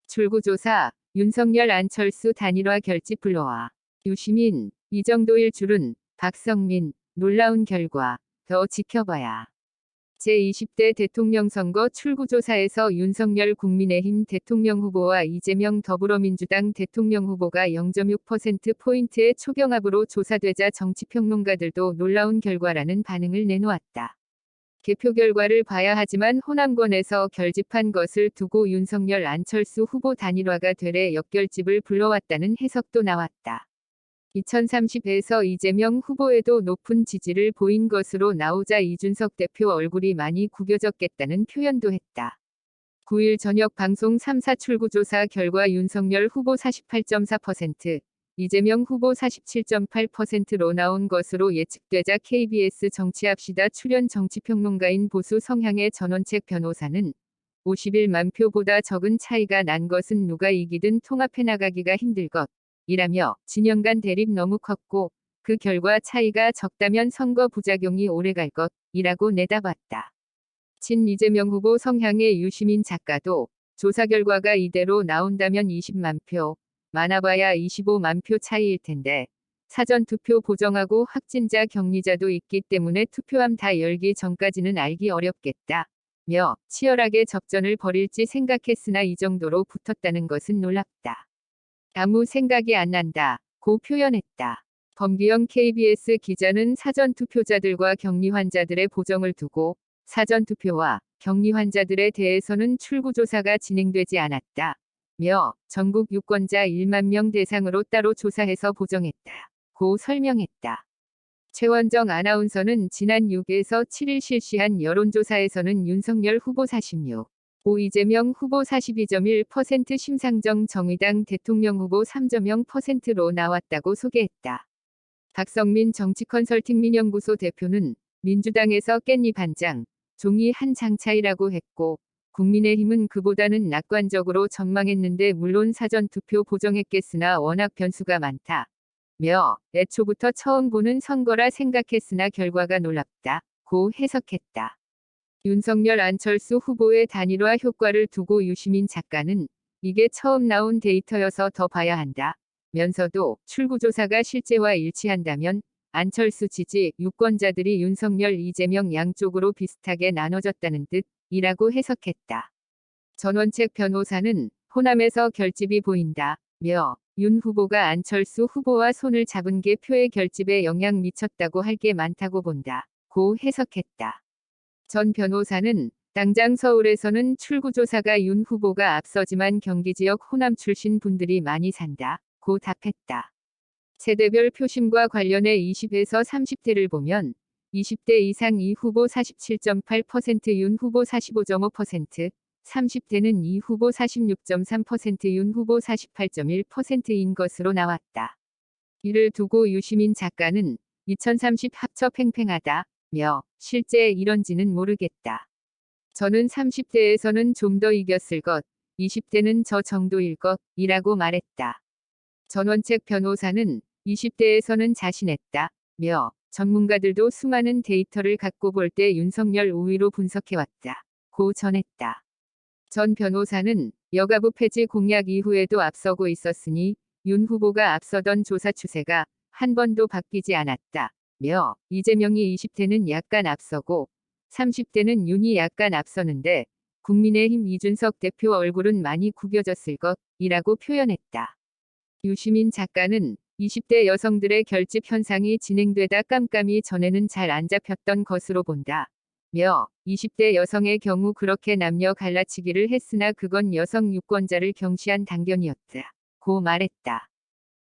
출구조사, 윤석열 안철수 단일화 결집 불러와. 유시민, 이 정도일 줄은. 박성민, 놀라운 결과. 더 지켜봐야. 제20대 대통령 선거 출구조사에서 윤석열 국민의힘 대통령 후보와 이재명 더불어민주당 대통령 후보가 0.6%포인트의 초경합으로 조사되자 정치평론가들도 놀라운 결과라는 반응을 내놓았다. 개표 결과를 봐야 하지만 호남권에서 결집한 것을 두고 윤석열 안철수 후보 단일화가 되레 역결집을 불러왔다는 해석도 나왔다. 2030에서 이재명 후보에도 높은 지지를 보인 것으로 나오자 이준석 대표 얼굴이 많이 구겨졌겠다는 표현도 했다. 9일 저녁 방송 3사 출구조사 결과 윤석열 후보 48.4%, 이재명 후보 47.8%로 나온 것으로 예측되자 KBS 정치합시다 출연 정치평론가인 보수 성향의 전원책 변호사는 51만 표보다 적은 차이가 난 것은 누가 이기든 통합해 나가기가 힘들 것 이라며 진영 간 대립 너무 컸고 그 결과 차이가 적다면 선거 부작용이 오래갈 것 이라고 내다봤다. 친 이재명 후보 성향의 유시민 작가도 조사 결과가 이대로 나온다면 20만 표, 많아봐야 25만 표 차이일 텐데 사전투표 보정하고 확진자 격리자도 있기 때문에 투표함 다 열기 전까지는 알기 어렵겠다. 며 치열하게 접전을 벌일지 생각했으나 이 정도로 붙었다는 것은 놀랍다. 아무 생각이 안 난다. 고 표현했다. 범기영 KBS 기자는 사전투표자들과 격리 환자들의 보정을 두고 사전투표와 격리 환자들에 대해서는 출구조사가 진행되지 않았다. 며 전국 유권자 1만 명 대상으로 따로 조사해서 보정했다. 고 설명했다. 최원정 아나운서는 지난 6에서 7일 실시한 여론조사에서는 윤석열 후보 46, 고 이재명 후보 42.1% 심상정 정의당 대통령 후보 3.0%로 나왔다고 소개했다. 박성민 정치컨설팅민연구소 대표는 민주당에서 깻잎 한 장, 종이 한 장 차이라고 했고 국민의힘은 그보다는 낙관적으로 전망했는데 물론 사전투표 보정했겠으나 워낙 변수가 많다. 며 애초부터 처음 보는 선거라 생각했으나 결과가 놀랍다. 고 해석했다. 윤석열 안철수 후보의 단일화 효과를 두고 유시민 작가는 이게 처음 나온 데이터여서 더 봐야 한다. 면서도 출구조사가 실제와 일치한다면 안철수 지지 유권자들이 윤석열 이재명 양쪽으로 비슷하게 나눠졌다는 뜻이라고 해석했다. 전원책 변호사는 호남에서 결집이 보인다. 며 윤 후보가 안철수 후보와 손을 잡은 게 표의 결집에 영향 미쳤다고 할 게 많다고 본다. 고 해석했다. 전 변호사는 당장 서울에서는 출구조사가 윤 후보가 앞서지만 경기 지역 호남 출신 분들이 많이 산다. 고 답했다. 세대별 표심과 관련해 20에서 30대를 보면 20대 이상 이 후보 47.8%, 윤 후보 45.5%, 30대는 이 후보 46.3%, 윤 후보 48.1%인 것으로 나왔다. 이를 두고 유시민 작가는 2030 합쳐 팽팽하다. 며 실제 이런지는 모르겠다. 저는 30대에서는 좀 더 이겼을 것, 20대는 저 정도일 것 이라고 말했다. 전원책 변호사는 20대에서는 자신했다. 며 전문가들도 수많은 데이터를 갖고 볼 때 윤석열 우위로 분석해왔다. 고 전했다. 전 변호사는 여가부 폐지 공약 이후에도 앞서고 있었으니 윤 후보가 앞서던 조사 추세가 한 번도 바뀌지 않았다. 며 이재명이 20대는 약간 앞서고 30대는 윤이 약간 앞서는데 국민의힘 이준석 대표 얼굴은 많이 구겨졌을 것이라고 표현했다. 유시민 작가는 20대 여성들의 결집 현상이 진행되다 깜깜이 전에는 잘 안 잡혔던 것으로 본다. 며 20대 여성의 경우 그렇게 남녀 갈라치기를 했으나 그건 여성 유권자를 경시한 단견이었다. 고 말했다.